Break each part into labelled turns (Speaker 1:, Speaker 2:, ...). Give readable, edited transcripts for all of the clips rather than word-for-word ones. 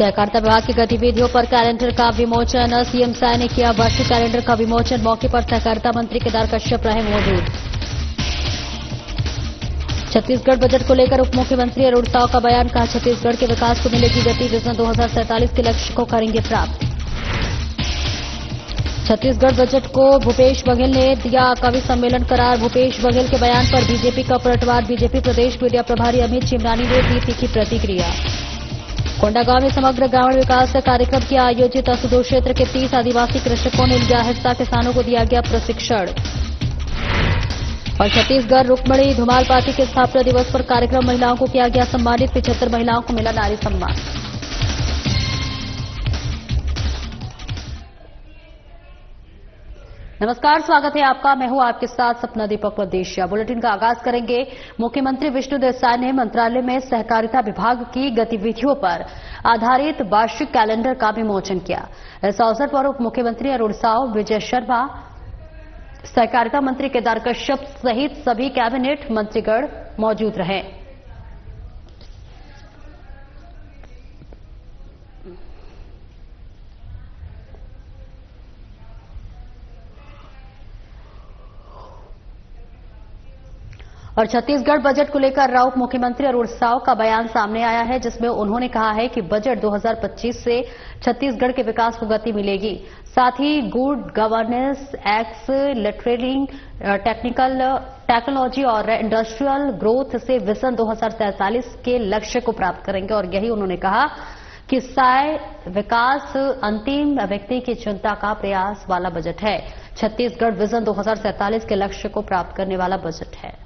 Speaker 1: सहकारिता विभाग की गतिविधियों पर कैलेंडर का विमोचन। सीएम साय ने किया वार्षिक कैलेंडर का विमोचन। मौके पर सहकारिता मंत्री केदार कश्यप रहे मौजूद। छत्तीसगढ़ बजट को लेकर उप मुख्यमंत्री अरुण साव का बयान। कहा, छत्तीसगढ़ के विकास को मिलेगी गति। विजन 2047 के लक्ष्य को करेंगे प्राप्त। छत्तीसगढ़ बजट को भूपेश बघेल ने दिया कवि सम्मेलन करार। भूपेश बघेल के बयान पर बीजेपी का पलटवार। बीजेपी प्रदेश मीडिया प्रभारी अमित चिमरानी ने दी तीखी प्रतिक्रिया। कोंडागांव में समग्र ग्रामीण विकास कार्यक्रम किया आयोजित। असुदो क्षेत्र के 30 आदिवासी कृषकों ने लिया हिस्सा। किसानों को दिया गया प्रशिक्षण। और छत्तीसगढ़ रुक्मणी धुमाल पार्टी के स्थापना दिवस पर कार्यक्रम। महिलाओं को किया गया सम्मानित। 75 महिलाओं को मिला नारी सम्मान। नमस्कार, स्वागत है आपका। मैं हूं आपके साथ सपना दीपक वदेशिया। बुलेटिन का आगाज करेंगे। मुख्यमंत्री विष्णुदेव साय ने मंत्रालय में सहकारिता विभाग की गतिविधियों पर आधारित वार्षिक कैलेंडर का विमोचन किया। इस अवसर पर उप मुख्यमंत्री अरुण साव, विजय शर्मा, सहकारिता मंत्री केदार कश्यप सहित सभी कैबिनेट मंत्रीगण मौजूद रहे। और छत्तीसगढ़ बजट को लेकर उप मुख्यमंत्री अरुण साव का बयान सामने आया है, जिसमें उन्होंने कहा है कि बजट 2025 से छत्तीसगढ़ के विकास को गति मिलेगी। साथ ही गुड गवर्नेंस, एक्सीलरेटिंग टेक्नोलॉजी और इंडस्ट्रियल ग्रोथ से विजन 2047 के लक्ष्य को प्राप्त करेंगे। और यही उन्होंने कहा कि साय विकास अंतिम व्यक्ति की चिंता का प्रयास वाला बजट है। छत्तीसगढ़ विजन 2047 के लक्ष्य को प्राप्त करने वाला बजट है।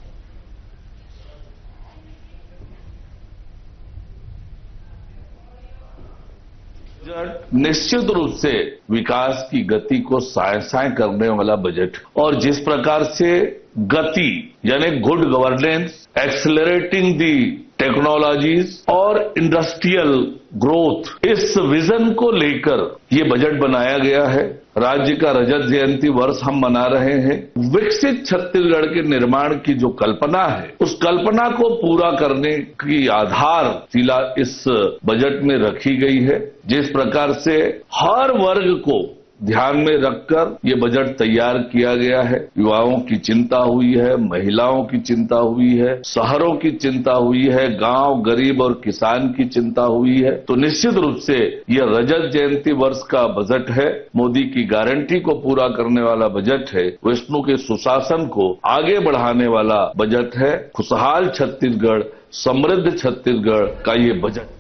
Speaker 2: निश्चित रूप से विकास की गति को साय करने वाला बजट, और जिस प्रकार से गति यानी गुड गवर्नेंस, एक्सेलरेटिंग दी टेक्नोलॉजीज और इंडस्ट्रियल ग्रोथ, इस विजन को लेकर ये बजट बनाया गया है। राज्य का रजत जयंती वर्ष हम मना रहे हैं। विकसित छत्तीसगढ़ के निर्माण की जो कल्पना है, उस कल्पना को पूरा करने की आधारशिला इस बजट में रखी गई है। जिस प्रकार से हर वर्ग को ध्यान में रखकर ये बजट तैयार किया गया है। युवाओं की चिंता हुई है, महिलाओं की चिंता हुई है, शहरों की चिंता हुई है, गांव, गरीब और किसान की चिंता हुई है। तो निश्चित रूप से ये रजत जयंती वर्ष का बजट है। मोदी की गारंटी को पूरा करने वाला बजट है। विष्णु के सुशासन को आगे बढ़ाने वाला बजट है। खुशहाल छत्तीसगढ़, समृद्ध छत्तीसगढ़ का ये बजट।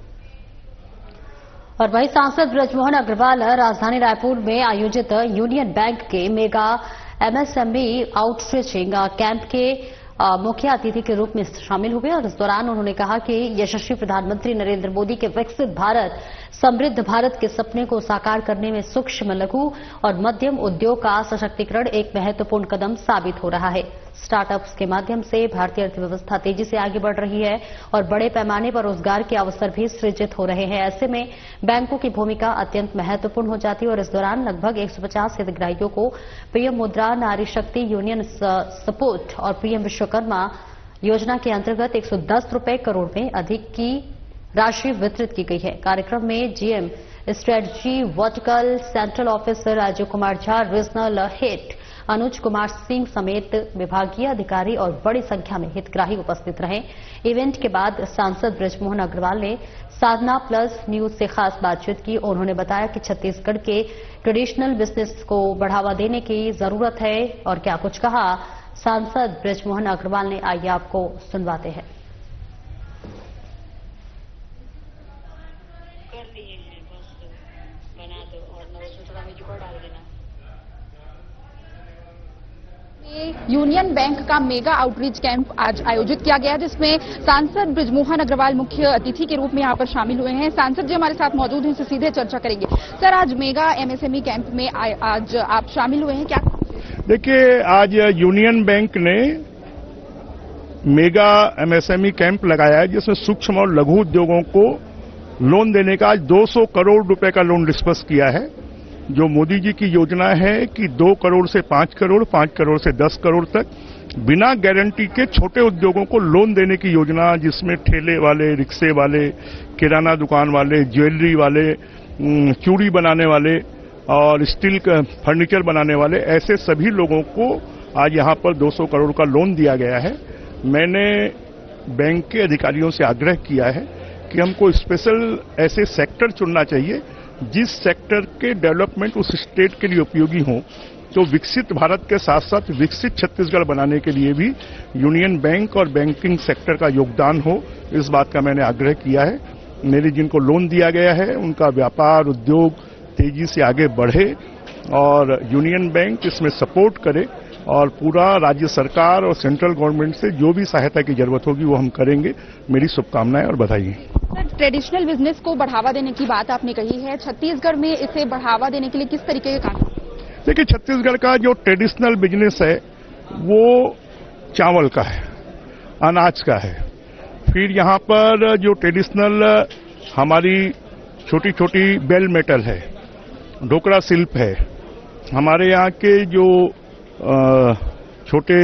Speaker 1: और वही सांसद ब्रजमोहन अग्रवाल राजधानी रायपुर में आयोजित यूनियन बैंक के मेगा एमएसएमई आउटरीचिंग कैंप के मुख्य अतिथि के रूप में शामिल हुए। और इस दौरान उन्होंने कहा कि यशस्वी प्रधानमंत्री नरेंद्र मोदी के विकसित भारत, समृद्ध भारत के सपने को साकार करने में सूक्ष्म, लघु और मध्यम उद्योग का सशक्तिकरण एक महत्वपूर्ण कदम साबित हो रहा है। स्टार्टअप्स के माध्यम से भारतीय अर्थव्यवस्था तेजी से आगे बढ़ रही है और बड़े पैमाने पर रोजगार के अवसर भी सृजित हो रहे हैं। ऐसे में बैंकों की भूमिका अत्यंत महत्वपूर्ण हो जाती है। और इस दौरान लगभग 150 हितग्राहियों को पीएम मुद्रा, नारी शक्ति, यूनियन सपोर्ट और पीएम विश्वकर्मा योजना के अंतर्गत 110 रुपए करोड़ में अधिक की राशि वितरित की गई है। कार्यक्रम में GM strategy vertical central officer Rajiv Kumar Jha, regional head Anuj Kumar Singh समेत विभागीय अधिकारी और बड़ी संख्या में हितग्राही उपस्थित रहे। इवेंट के बाद सांसद ब्रजमोहन अग्रवाल ने साधना प्लस न्यूज से खास बातचीत की। उन्होंने बताया कि छत्तीसगढ़ के ट्रेडिशनल बिजनेस को बढ़ावा देने की जरूरत है। और क्या कुछ कहा सांसद ब्रजमोहन अग्रवाल ने, आइए आपको सुनवाते हैं।
Speaker 3: यूनियन बैंक का मेगा आउटरीच कैंप आज आयोजित किया गया, जिसमें सांसद ब्रजमोहन अग्रवाल मुख्य अतिथि के रूप में यहां पर शामिल हुए हैं। सांसद जी हमारे साथ मौजूद हैं, इनसे सीधे चर्चा करेंगे। सर, आज मेगा एमएसएमई कैंप में आज आप शामिल हुए हैं, क्या?
Speaker 4: देखिए, आज यूनियन बैंक ने मेगा एमएसएमई कैंप लगाया है, जिसमें सूक्ष्म और लघु उद्योगों को लोन देने का आज 200 करोड़ रुपए का लोन डिस्पर्स किया है। जो मोदी जी की योजना है कि 2 करोड़ से 5 करोड़, 5 करोड़ से 10 करोड़ तक बिना गारंटी के छोटे उद्योगों को लोन देने की योजना, जिसमें ठेले वाले, रिक्शे वाले, किराना दुकान वाले, ज्वेलरी वाले, चूड़ी बनाने वाले और स्टील का फर्नीचर बनाने वाले, ऐसे सभी लोगों को आज यहां पर 200 करोड़ का लोन दिया गया है। मैंने बैंक के अधिकारियों से आग्रह किया है कि हमको स्पेशल ऐसे सेक्टर चुनना चाहिए जिस सेक्टर के डेवलपमेंट उस स्टेट के लिए उपयोगी हो। तो विकसित भारत के साथ साथ विकसित छत्तीसगढ़ बनाने के लिए भी यूनियन बैंक और बैंकिंग सेक्टर का योगदान हो, इस बात का मैंने आग्रह किया है। मेरे जिनको लोन दिया गया है उनका व्यापार उद्योग तेजी से आगे बढ़े और यूनियन बैंक इसमें सपोर्ट करे और पूरा राज्य सरकार और सेंट्रल गवर्नमेंट से जो भी सहायता की जरूरत होगी वो हम करेंगे। मेरी शुभकामनाएं और बधाई।
Speaker 3: ट्रेडिशनल बिजनेस को बढ़ावा देने की बात आपने कही है, छत्तीसगढ़ में इसे बढ़ावा देने के लिए किस तरीके के काम?
Speaker 4: देखिए, छत्तीसगढ़ का जो ट्रेडिशनल बिजनेस है वो चावल का है, अनाज का है। फिर यहाँ पर जो ट्रेडिशनल हमारी छोटी छोटी बेल मेटल है, ढोकरा शिल्प है, हमारे यहाँ के जो छोटे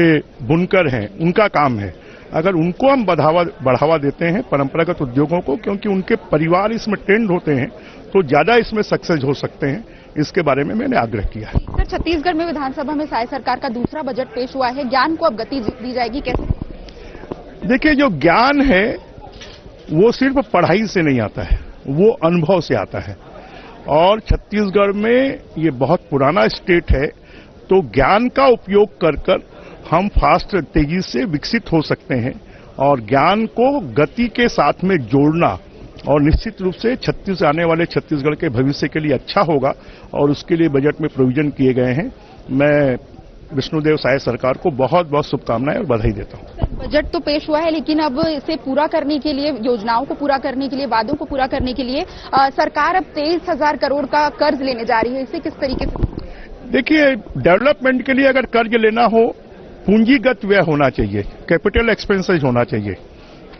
Speaker 4: बुनकर हैं उनका काम है। अगर उनको हम बढ़ावा देते हैं परंपरागत उद्योगों को, क्योंकि उनके परिवार इसमें ट्रेंड होते हैं, तो ज्यादा इसमें सक्सेस हो सकते हैं। इसके बारे में मैंने आग्रह किया है।
Speaker 3: सर, छत्तीसगढ़ में विधानसभा में साय सरकार का दूसरा बजट पेश हुआ है, ज्ञान को अब गति दी जाएगी, कैसे?
Speaker 4: देखिए, जो ज्ञान है वो सिर्फ पढ़ाई से नहीं आता है, वो अनुभव से आता है। और छत्तीसगढ़ में ये बहुत पुराना स्टेट है, तो ज्ञान का उपयोग कर हम फास्ट तेजी से विकसित हो सकते हैं और ज्ञान को गति के साथ में जोड़ना और निश्चित रूप से आने वाले छत्तीसगढ़ के भविष्य के लिए अच्छा होगा और उसके लिए बजट में प्रोविजन किए गए हैं। मैं विष्णुदेव साय सरकार को बहुत बहुत शुभकामनाएं और बधाई देता हूं।
Speaker 3: बजट तो पेश हुआ है, लेकिन अब इसे पूरा करने के लिए, योजनाओं को पूरा करने के लिए, वादों को पूरा करने के लिए सरकार अब 23,000 करोड़ का कर्ज लेने जा रही है। इसे किस तरीके से?
Speaker 4: देखिए, डेवलपमेंट के लिए अगर कर्ज लेना हो, पूंजीगत व्यय होना चाहिए, कैपिटल एक्सपेंसेस होना चाहिए।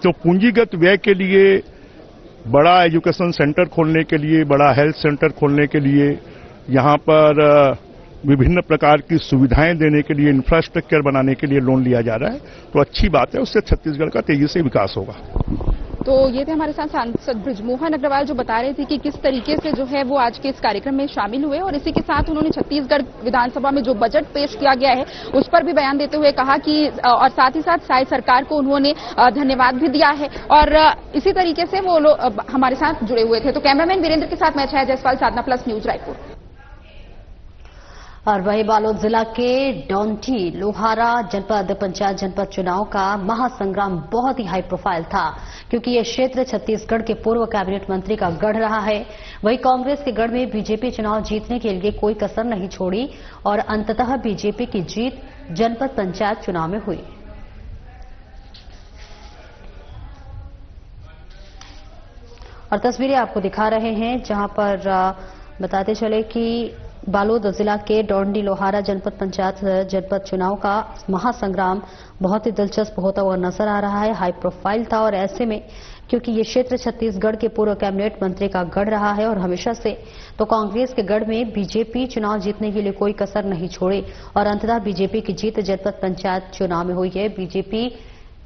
Speaker 4: तो पूंजीगत व्यय के लिए बड़ा एजुकेशन सेंटर खोलने के लिए, बड़ा हेल्थ सेंटर खोलने के लिए, यहाँ पर विभिन्न प्रकार की सुविधाएं देने के लिए, इंफ्रास्ट्रक्चर बनाने के लिए लोन लिया जा रहा है। तो अच्छी बात है, उससे छत्तीसगढ़ का तेजी से विकास होगा।
Speaker 3: तो ये थे हमारे साथ सांसद बृजमोहन अग्रवाल, जो बता रहे थे कि किस तरीके से जो है वो आज के इस कार्यक्रम में शामिल हुए और इसी के साथ उन्होंने छत्तीसगढ़ विधानसभा में जो बजट पेश किया गया है उस पर भी बयान देते हुए कहा कि, और साथ ही साथ साय सरकार को उन्होंने धन्यवाद भी दिया है और इसी तरीके से वो लोग हमारे साथ जुड़े हुए थे। तो कैमरामैन वीरेंद्र के साथ मैं छाया जायसवाल, साधना प्लस न्यूज, रायपुर।
Speaker 1: और वही बालोद जिला के डोंडी लोहारा जनपद पंचायत जनपद चुनाव का महासंग्राम बहुत ही हाई प्रोफाइल था, क्योंकि यह क्षेत्र छत्तीसगढ़ के पूर्व कैबिनेट मंत्री का गढ़ रहा है। वहीं कांग्रेस के गढ़ में बीजेपी चुनाव जीतने के लिए कोई कसर नहीं छोड़ी और अंततः बीजेपी की जीत जनपद पंचायत चुनाव में हुई। और तस्वीरें आपको दिखा रहे हैं, जहां पर बताते चले कि बालोद जिला के डोंडी लोहारा जनपद पंचायत जनपद चुनाव का महासंग्राम बहुत ही दिलचस्प होता हुआ नजर आ रहा है, हाई प्रोफाइल था। और ऐसे में क्योंकि ये क्षेत्र छत्तीसगढ़ के पूर्व कैबिनेट मंत्री का गढ़ रहा है और हमेशा से, तो कांग्रेस के गढ़ में बीजेपी चुनाव जीतने के लिए कोई कसर नहीं छोड़ी और अंततः बीजेपी की जीत जनपद पंचायत चुनाव में हुई है। बीजेपी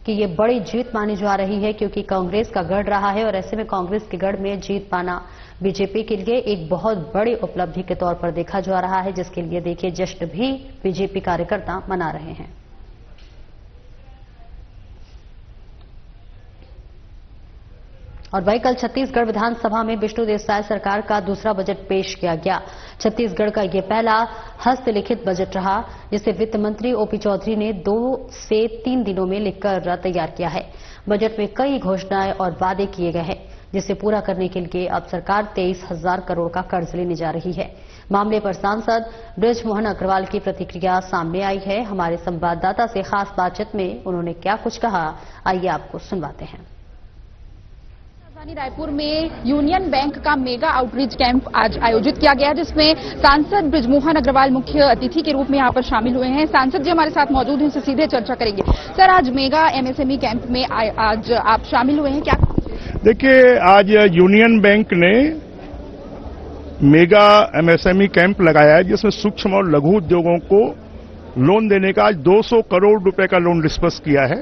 Speaker 1: कि ये बड़ी जीत मानी जा रही है, क्योंकि कांग्रेस का गढ़ रहा है और ऐसे में कांग्रेस के गढ़ में जीत पाना बीजेपी के लिए एक बहुत बड़ी उपलब्धि के तौर पर देखा जा रहा है, जिसके लिए देखिए जश्न भी बीजेपी कार्यकर्ता मना रहे हैं। और वही कल छत्तीसगढ़ विधानसभा में विष्णुदेव साय सरकार का दूसरा बजट पेश किया गया। छत्तीसगढ़ का यह पहला हस्तलिखित बजट रहा, जिसे वित्त मंत्री ओपी चौधरी ने 2 से 3 दिनों में लिखकर तैयार किया है। बजट में कई घोषणाएं और वादे किए गए हैं, जिसे पूरा करने के लिए अब सरकार 23,000 करोड़ का कर्ज लेने जा रही है। मामले पर सांसद बृजमोहन अग्रवाल की प्रतिक्रिया सामने आई है। हमारे संवाददाता से खास बातचीत में उन्होंने क्या कुछ कहा, आइए आपको सुनवाते हैं।
Speaker 3: रायपुर में यूनियन बैंक का मेगा आउटरीच कैंप आज आयोजित किया गया, जिसमें सांसद बृजमोहन अग्रवाल मुख्य अतिथि के रूप में यहां पर शामिल हुए हैं। सांसद जी हमारे साथ मौजूद हैं, उनसे सीधे चर्चा करेंगे। सर, आज मेगा एमएसएमई कैंप में आज आप शामिल हुए हैं, क्या?
Speaker 4: देखिए, आज यूनियन बैंक ने मेगा एमएसएमई कैंप लगाया है जिसमें सूक्ष्म और लघु उद्योगों को लोन देने का आज 200 करोड़ रुपए का लोन डिस्पर्स किया है।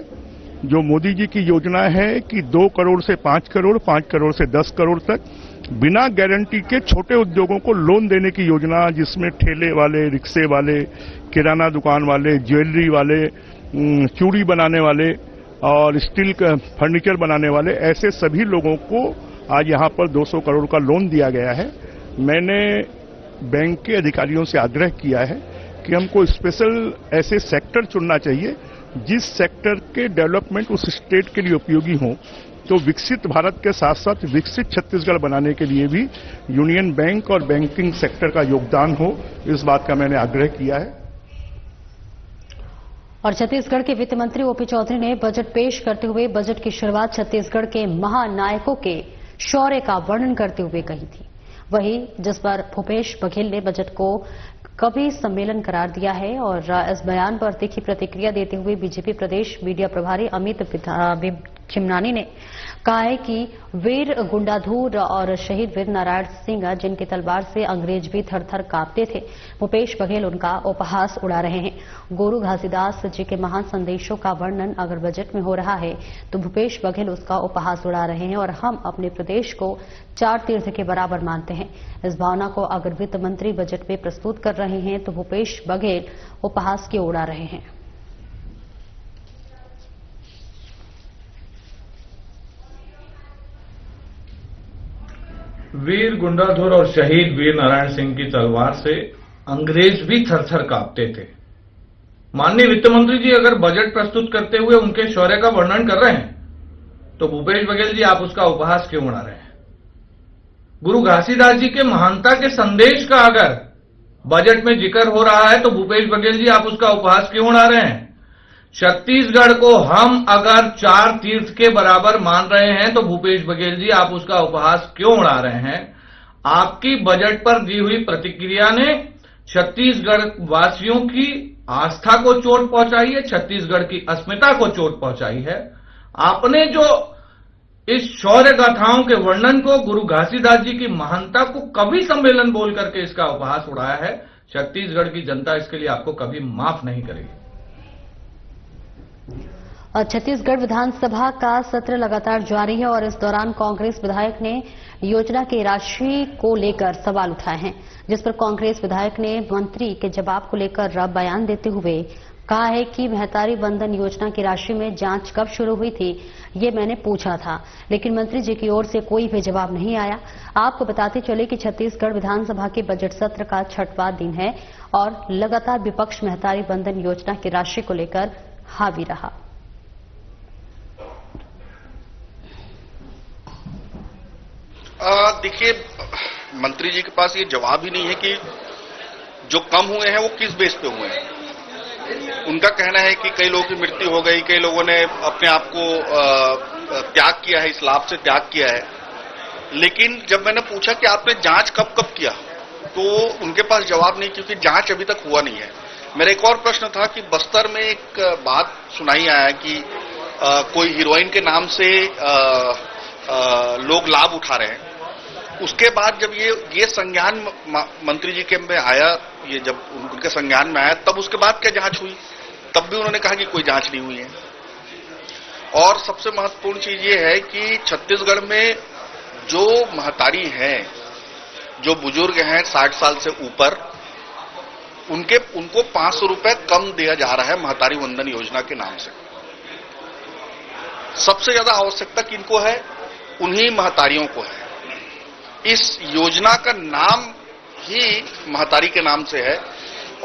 Speaker 4: जो मोदी जी की योजना है कि 2 करोड़ से 5 करोड़, 5 करोड़ से 10 करोड़ तक बिना गारंटी के छोटे उद्योगों को लोन देने की योजना, जिसमें ठेले वाले, रिक्शे वाले, किराना दुकान वाले, ज्वेलरी वाले, चूड़ी बनाने वाले और स्टील का फर्नीचर बनाने वाले, ऐसे सभी लोगों को आज यहां पर 200 करोड़ का लोन दिया गया है। मैंने बैंक के अधिकारियों से आग्रह किया है कि हमको स्पेशल ऐसे सेक्टर चुनना चाहिए जिस सेक्टर के डेवलपमेंट उस स्टेट के लिए उपयोगी हो। तो विकसित भारत के साथ साथ विकसित छत्तीसगढ़ बनाने के लिए भी यूनियन बैंक और बैंकिंग सेक्टर का योगदान हो, इस बात का मैंने आग्रह किया है।
Speaker 1: और छत्तीसगढ़ के वित्त मंत्री ओपी चौधरी ने बजट पेश करते हुए बजट की शुरुआत छत्तीसगढ़ के महानायकों के शौर्य का वर्णन करते हुए कही थी। वहीं जिस पर भूपेश बघेल ने बजट को कवि सम्मेलन करार दिया है और इस बयान पर तीखी प्रतिक्रिया देते हुए बीजेपी प्रदेश मीडिया प्रभारी अमित खिमनानी ने कहा है कि वीर गुंडाधुर और शहीद वीर नारायण सिंह जिनकी तलवार से अंग्रेज भी थर-थर कांपते थे, भूपेश बघेल उनका उपहास उड़ा रहे हैं। गुरु घासीदास जी के महान संदेशों का वर्णन अगर बजट में हो रहा है तो भूपेश बघेल उसका उपहास उड़ा रहे हैं और हम अपने प्रदेश को 4 तीर्थ के बराबर मानते हैं। इस भावना को अगर वित्त मंत्री बजट में प्रस्तुत कर रहे हैं तो भूपेश बघेल उपहास क्यों उड़ा रहे हैं।
Speaker 5: वीर गुंडाधुर और शहीद वीर नारायण सिंह की तलवार से अंग्रेज भी थर-थर कांपते थे। माननीय वित्त मंत्री जी अगर बजट प्रस्तुत करते हुए उनके शौर्य का वर्णन कर रहे हैं तो भूपेश बघेल जी आप उसका उपहास क्यों उड़ा रहे हैं। गुरु घासीदास जी के महानता के संदेश का अगर बजट में जिक्र हो रहा है तो भूपेश बघेल जी आप उसका उपहास क्यों उड़ा रहे हैं। छत्तीसगढ़ को हम अगर 4 तीर्थ के बराबर मान रहे हैं तो भूपेश बघेल जी आप उसका उपहास क्यों उड़ा रहे हैं। आपकी बजट पर दी हुई प्रतिक्रिया ने छत्तीसगढ़ वासियों की आस्था को चोट पहुंचाई है, छत्तीसगढ़ की अस्मिता को चोट पहुंचाई है। आपने जो इस शौर्य गाथाओं के वर्णन को, गुरु घासीदास जी की महानता को कवि सम्मेलन बोल करके इसका उपहास उड़ाया है। छत्तीसगढ़ की जनता इसके लिए आपको कभी माफ नहीं करेगी।
Speaker 1: छत्तीसगढ़ विधानसभा का सत्र लगातार जारी है और इस दौरान कांग्रेस विधायक ने योजना की राशि को लेकर सवाल उठाए हैं, जिस पर कांग्रेस विधायक ने मंत्री के जवाब को लेकर बयान देते हुए कहा है कि महतारी बंधन योजना की राशि में जांच कब शुरू हुई थी ये मैंने पूछा था, लेकिन मंत्री जी की ओर से कोई भी जवाब नहीं आया। आपको बताते चले कि छत्तीसगढ़ विधानसभा के बजट सत्र का 6वां दिन है और लगातार विपक्ष महतारी बंधन योजना की राशि को लेकर हावी रहा।
Speaker 6: देखिए, मंत्री जी के पास ये जवाब ही नहीं है कि जो कम हुए हैं वो किस बेस पे हुए हैं। उनका कहना है कि कई लोगों की मृत्यु हो गई, कई लोगों ने अपने आप को त्याग किया है, इस लाभ से त्याग किया है। लेकिन जब मैंने पूछा कि आपने जांच कब कब किया तो उनके पास जवाब नहीं, क्योंकि जांच अभी तक हुआ नहीं है। मेरा एक और प्रश्न था कि बस्तर में एक बात सुनाई आया कि कोई हीरोइन के नाम से लोग लाभ उठा रहे हैं। उसके बाद जब ये संज्ञान मंत्री जी के में आया, ये जब उनके संज्ञान में आया तब उसके बाद क्या जांच हुई, तब भी उन्होंने कहा कि कोई जांच नहीं हुई है। और सबसे महत्वपूर्ण चीज ये है कि छत्तीसगढ़ में जो महतारी हैं, जो बुजुर्ग हैं 60 साल से ऊपर, उनको 500 रुपए कम दिया जा रहा है महतारी वंदन योजना के नाम से। सबसे ज्यादा आवश्यकता किनको है, उन्हीं महतारियों को है। इस योजना का नाम ही महतारी के नाम से है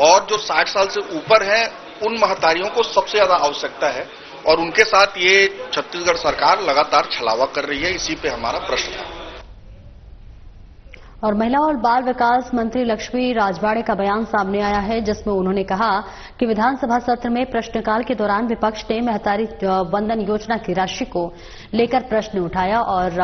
Speaker 6: और जो 60 साल से ऊपर है उन महतारियों को सबसे ज्यादा आवश्यकता है और उनके साथ ये छत्तीसगढ़ सरकार लगातार छलावा कर रही है। इसी पे हमारा प्रश्न है।
Speaker 1: और महिला और बाल विकास मंत्री लक्ष्मी राजवाड़े का बयान सामने आया है, जिसमें उन्होंने कहा कि विधानसभा सत्र में प्रश्नकाल के दौरान विपक्ष ने महतारी वंदन योजना की राशि को लेकर प्रश्न उठाया और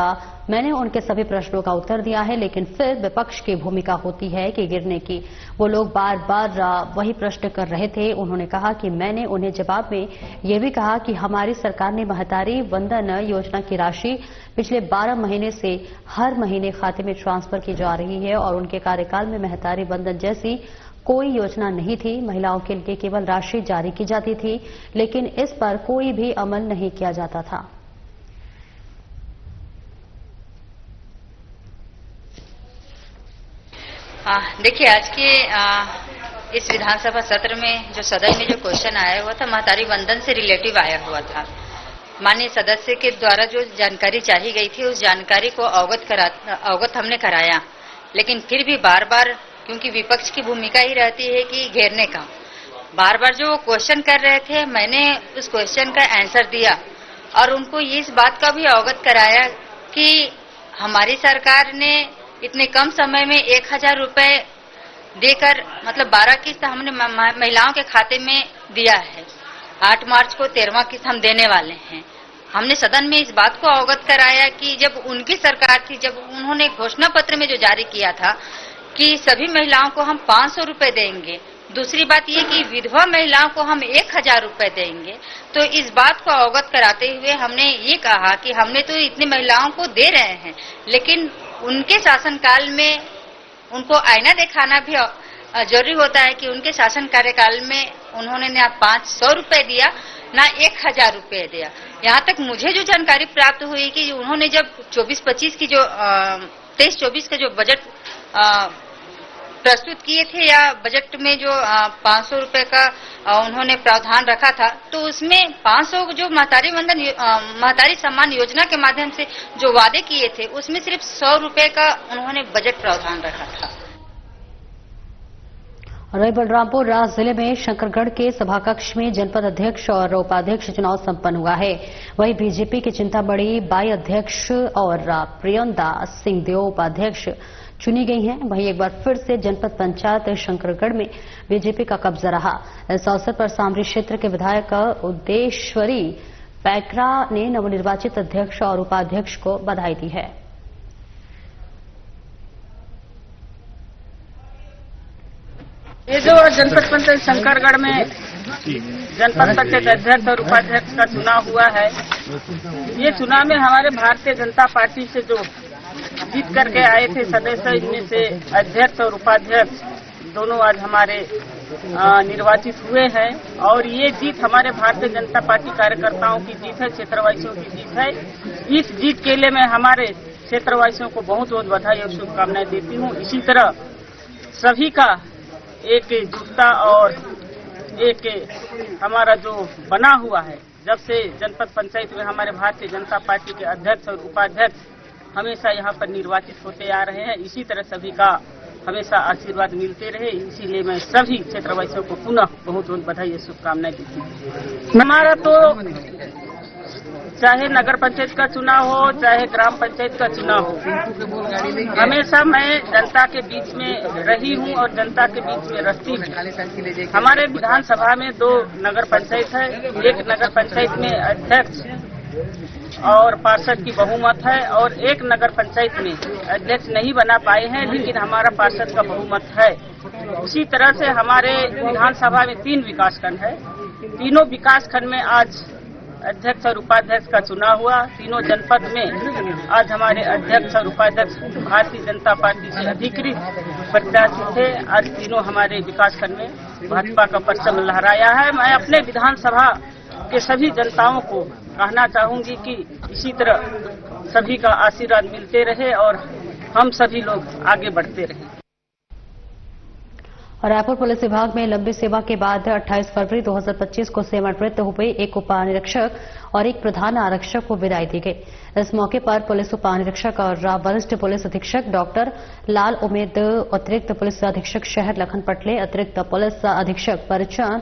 Speaker 1: मैंने उनके सभी प्रश्नों का उत्तर दिया है, लेकिन फिर विपक्ष की भूमिका होती है कि गिरने की। वो लोग बार बार वही प्रश्न कर रहे थे। उन्होंने कहा कि मैंने उन्हें जवाब में ये भी कहा कि हमारी सरकार ने महतारी वंदन योजना की राशि पिछले 12 महीने से हर महीने खाते में ट्रांसफर की जा रही है और उनके कार्यकाल में महतारी वंदन जैसी कोई योजना नहीं थी। महिलाओं के लिए केवल राशि जारी की जाती थी, लेकिन इस पर कोई भी अमल नहीं किया जाता था।
Speaker 7: देखिए, आज के इस विधानसभा सत्र में जो सदन में जो क्वेश्चन आया हुआ था, महतारी वंदन से रिलेटिव आया हुआ था। माननीय सदस्य के द्वारा जो जानकारी चाही गई थी, उस जानकारी को अवगत हमने कराया, लेकिन फिर भी बार बार, क्योंकि विपक्ष की भूमिका ही रहती है कि घेरने का, बार बार जो क्वेश्चन कर रहे थे, मैंने उस क्वेश्चन का आंसर दिया और उनको इस बात का भी अवगत कराया कि हमारी सरकार ने इतने कम समय में 1000 रुपए देकर, मतलब 12 किस्त हमने महिलाओं के खाते में दिया है। 8 मार्च को 13वां किस्त हम देने वाले हैं। हमने सदन में इस बात को अवगत कराया कि जब उनकी सरकार थी, जब उन्होंने घोषणा पत्र में जो जारी किया था कि सभी महिलाओं को हम 500 रुपए देंगे, दूसरी बात ये कि विधवा महिलाओं को हम 1000 रुपए देंगे, तो इस बात को अवगत कराते हुए हमने ये कहा कि हमने तो इतनी महिलाओं को दे रहे हैं, लेकिन उनके शासनकाल में उनको आईना दिखाना भी जरूरी होता है कि उनके शासन कार्यकाल में उन्होंने ना 500 रुपए दिया, ना 1000 रुपए दिया। यहाँ तक मुझे जो जानकारी प्राप्त हुई कि उन्होंने जब 24-25 की जो 23-24 का जो बजट प्रस्तुत किए थे, या बजट में जो 500 रुपए का उन्होंने प्रावधान रखा था, तो उसमें 500 जो महतारी सम्मान योजना के माध्यम से जो वादे किए थे, उसमें सिर्फ 100 रुपए का उन्होंने बजट प्रावधान रखा था।
Speaker 1: रही बलरामपुर राज जिले में शंकरगढ़ के सभाकक्ष में जनपद अध्यक्ष और उपाध्यक्ष चुनाव संपन्न हुआ है। वहीं बीजेपी की चिंतामढ़ी बाई अध्यक्ष और प्रियंदा सिंहदेव उपाध्यक्ष चुनी गई हैं। वहीं एक बार फिर से जनपद पंचायत शंकरगढ़ में बीजेपी का कब्जा रहा। इस अवसर पर सामरी क्षेत्र के विधायक उद्देश्वरी पैकरा ने नवनिर्वाचित अध्यक्ष और उपाध्यक्ष को बधाई दी है।
Speaker 8: ये जो जनपद पंचायत शंकरगढ़ में जनपद पंचायत अध्यक्ष और उपाध्यक्ष का चुनाव हुआ है, ये चुनाव में हमारे भारतीय जनता पार्टी से जो जीत करके आए थे सदस्य, इनमें से अध्यक्ष और उपाध्यक्ष दोनों आज हमारे निर्वाचित हुए हैं। और ये जीत हमारे भारतीय जनता पार्टी कार्यकर्ताओं की जीत है, क्षेत्रवासियों की जीत है। इस जीत के लिए मैं हमारे क्षेत्रवासियों को बहुत बहुत बधाई और शुभकामनाएं देती हूँ। इसी तरह सभी का एक जुटता और एक हमारा जो बना हुआ है, जब से जनपद पंचायत में हमारे भारतीय जनता पार्टी के अध्यक्ष और उपाध्यक्ष हमेशा यहाँ पर निर्वाचित होते आ रहे हैं, इसी तरह सभी का हमेशा आशीर्वाद मिलते रहे। इसीलिए मैं सभी क्षेत्रवासियों को पुनः बहुत बहुत बधाई और शुभकामनाएं देती हूँ। हमारा तो चाहे नगर पंचायत का चुनाव हो, चाहे ग्राम पंचायत का चुनाव हो, हमेशा मैं जनता के बीच में रही हूँ और जनता के बीच में रहती हूँ। हमारे विधानसभा में 2 नगर पंचायत है। एक नगर पंचायत में अध्यक्ष और पार्षद की बहुमत है और एक नगर पंचायत में अध्यक्ष नहीं बना पाए हैं, लेकिन हमारा पार्षद का बहुमत है। उसी तरह से हमारे विधानसभा में 3 विकासखंड है। तीनों विकासखंड में आज अध्यक्ष और उपाध्यक्ष का चुनाव हुआ। तीनों जनपद में आज हमारे अध्यक्ष और उपाध्यक्ष भारतीय जनता पार्टी से अधिकृत प्रत्याशी थे। आज तीनों हमारे विकासखंड में भाजपा का परचम लहराया है। मैं अपने विधानसभा के सभी जनताओं को कहना चाहूंगी कि इसी तरह सभी का आशीर्वाद मिलते रहे और हम सभी लोग आगे बढ़ते रहें।
Speaker 1: रायपुर पुलिस विभाग में लंबी सेवा के बाद 28 फरवरी 2025 को सेवानिवृत्त हुए एक उपनिरीक्षक और एक प्रधान आरक्षक को विदाई दी गई। इस मौके पर पुलिस उपनिरीक्षक और वरिष्ठ पुलिस अधीक्षक डॉक्टर लाल उमेद, अतिरिक्त पुलिस अधीक्षक शहर लखन पटले, अतिरिक्त पुलिस अधीक्षक परिचय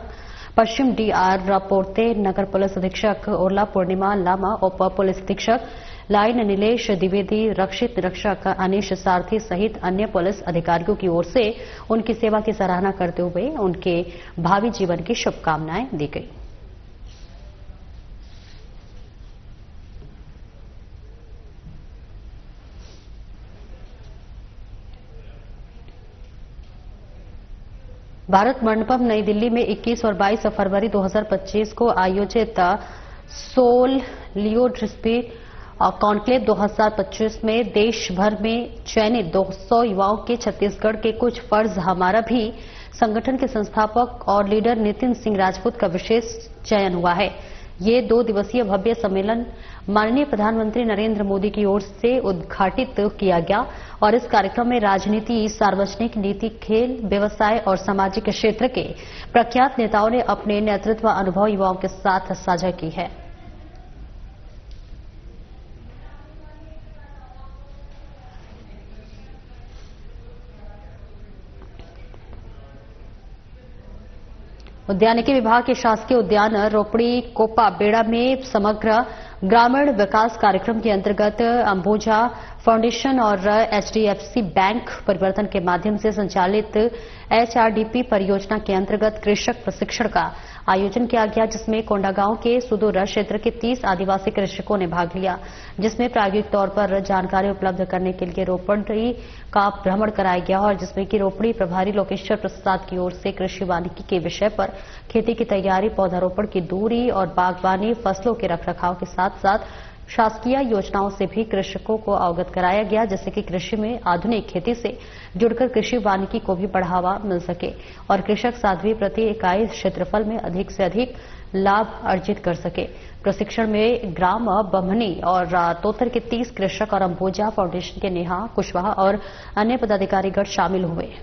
Speaker 1: पश्चिम DR पोर्ते, नगर पुलिस अधीक्षक उर्ला पूर्णिमा लामा, उप पुलिस अधीक्षक लाइन नीलेश द्विवेदी, रक्षित निरीक्षक अनिश सारथी सहित अन्य पुलिस अधिकारियों की ओर से उनकी सेवा की सराहना करते हुए उनके भावी जीवन की शुभकामनाएं दी गई। भारत मंडपम नई दिल्ली में 21 और 22 फरवरी 2025 को आयोजित सोल लियोड्रिस्पी कॉन्क्लेव 2025 में देश भर में चयनित 200 युवाओं के छत्तीसगढ़ के कुछ फर्ज हमारा भी संगठन के संस्थापक और लीडर नितिन सिंह राजपूत का विशेष चयन हुआ है। ये 2 दिवसीय भव्य सम्मेलन माननीय प्रधानमंत्री नरेंद्र मोदी की ओर से उद्घाटित किया गया और इस कार्यक्रम में राजनीति, सार्वजनिक नीति, खेल, व्यवसाय और सामाजिक क्षेत्र के प्रख्यात नेताओं ने अपने नेतृत्व अनुभव युवाओं के साथ साझा की है। उद्यानिकी विभाग के शासकीय उद्यान रोपड़ी कोपा बेड़ा में समग्र ग्रामीण विकास कार्यक्रम के अंतर्गत अंबुजा फाउंडेशन और एचडीएफसी बैंक परिवर्तन के माध्यम से संचालित एचआरडीपी परियोजना के अंतर्गत कृषक प्रशिक्षण का आयोजन किया गया, जिसमें कोंडागांव के सुदूर क्षेत्र के 30 आदिवासी कृषकों ने भाग लिया, जिसमें प्रायोगिक तौर पर जानकारी उपलब्ध करने के लिए रोपड़ी का भ्रमण कराया गया और जिसमें कि रोपड़ी प्रभारी लोकेश्वर प्रसाद की ओर से कृषि वानिकी के विषय पर खेती की तैयारी, पौधारोपण की दूरी और बागवानी, फसलों के रखरखाव के साथ साथ शासकीय योजनाओं से भी कृषकों को अवगत कराया गया, जिससे कि कृषि में आधुनिक खेती से जुड़कर कृषि वानिकी को भी बढ़ावा मिल सके और कृषक साध्वी प्रति इकाई क्षेत्रफल में अधिक से अधिक लाभ अर्जित कर सके। प्रशिक्षण में ग्राम बमनी और तोतर के 30 कृषक और अंबुजा फाउंडेशन के नेहा कुशवाहा और अन्य पदाधिकारीगण शामिल हुए।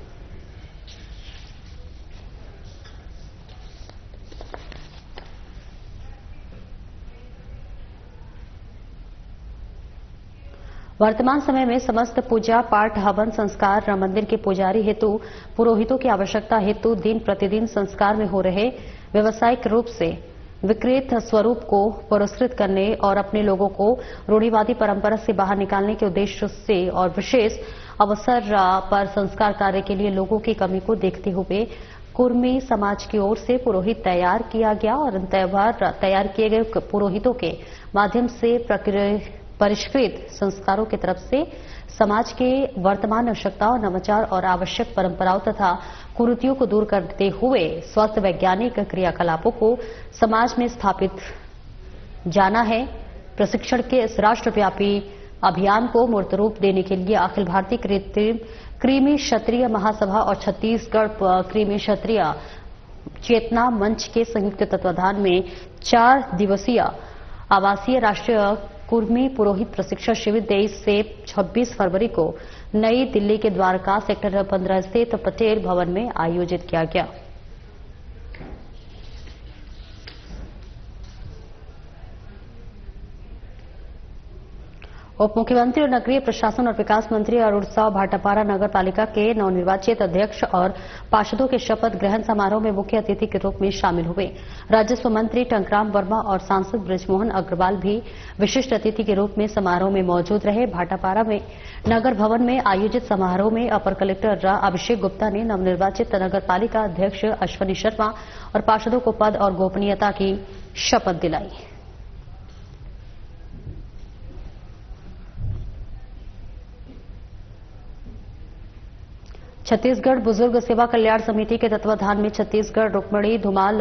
Speaker 1: वर्तमान समय में समस्त पूजा पाठ, हवन, संस्कार मंदिर के पुजारी हेतु पुरोहितों की आवश्यकता हेतु दिन प्रतिदिन संस्कार में हो रहे व्यावसायिक रूप से विकृत स्वरूप को पुरस्कृत करने और अपने लोगों को रूढ़िवादी परंपरा से बाहर निकालने के उद्देश्य से और विशेष अवसर पर संस्कार कार्य के लिए लोगों की कमी को देखते हुए कुर्मी समाज की ओर से पुरोहित तैयार किया गया और तैयार किए गए पुरोहितों के माध्यम से परिष्कृत संस्कारों की तरफ से समाज के वर्तमान आवश्यकताओं, नवाचार और आवश्यक परंपराओं तथा कुरीतियों को दूर करते हुए स्वस्थ वैज्ञानिक क्रियाकलापों को समाज में स्थापित जाना है। प्रशिक्षण के इस राष्ट्रव्यापी अभियान को मूर्त रूप देने के लिए अखिल भारतीय कृमि क्षत्रिय महासभा और छत्तीसगढ़ कृमि क्षत्रिय चेतना मंच के संयुक्त तत्वाधान में 4 दिवसीय आवासीय राष्ट्रीय कुर्मी पुरोहित प्रशिक्षण शिविर 23 से 26 फरवरी को नई दिल्ली के द्वारका सेक्टर 15 स्थित पटेल भवन में आयोजित किया गया। उप मुख्यमंत्री और नगरीय प्रशासन और विकास मंत्री अरुण साव भाटापारा नगर पालिका के नवनिर्वाचित अध्यक्ष और पार्षदों के शपथ ग्रहण समारोह में मुख्य अतिथि के रूप में शामिल हुए। राजस्व मंत्री टंकराम वर्मा और सांसद बृजमोहन अग्रवाल भी विशिष्ट अतिथि के रूप में समारोह में मौजूद रहे। भाटापारा में नगर भवन में आयोजित समारोह में अपर कलेक्टर अभिषेक गुप्ता ने नवनिर्वाचित नगर पालिका अध्यक्ष अश्वनी शर्मा और पार्षदों को पद और गोपनीयता की शपथ दिलाई। छत्तीसगढ़ बुजुर्ग सेवा कल्याण समिति के तत्वाधान में छत्तीसगढ़ रुक्मणी धुमाल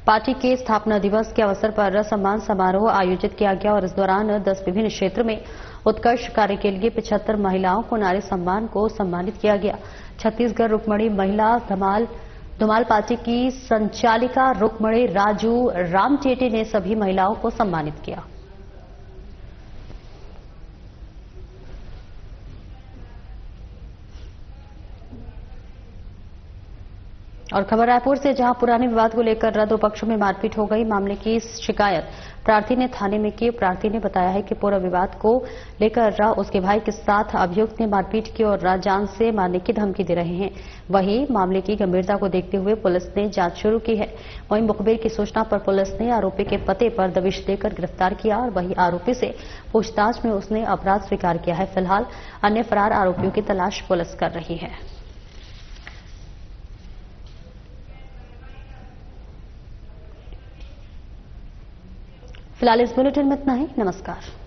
Speaker 1: पार्टी के स्थापना दिवस के अवसर पर सम्मान समारोह आयोजित किया गया और इस दौरान 10 विभिन्न क्षेत्र में उत्कृष्ट कार्य के लिए 75 महिलाओं को नारी सम्मान को सम्मानित किया गया। छत्तीसगढ़ रुक्मणी महिला धुमाल पार्टी की संचालिका रुक्मणी राजू रामचेटी ने सभी महिलाओं को सम्मानित किया। और खबर रायपुर से, जहां पुराने विवाद को लेकर दो पक्षों में मारपीट हो गई। मामले की शिकायत प्रार्थी ने थाने में की। प्रार्थी ने बताया है कि पूरा विवाद को लेकर उसके भाई के साथ अभियुक्त ने मारपीट की और जान से मारने की धमकी दे रहे हैं। वहीं मामले की गंभीरता को देखते हुए पुलिस ने जांच शुरू की है। वहीं मुखबिर की सूचना पर पुलिस ने आरोपी के पते पर दबिश देकर गिरफ्तार किया और वहीं आरोपी से पूछताछ में उसने अपराध स्वीकार किया है। फिलहाल अन्य फरार आरोपियों की तलाश पुलिस कर रही है। फिलहाल इस बुलेटिन में इतना ही। नमस्कार।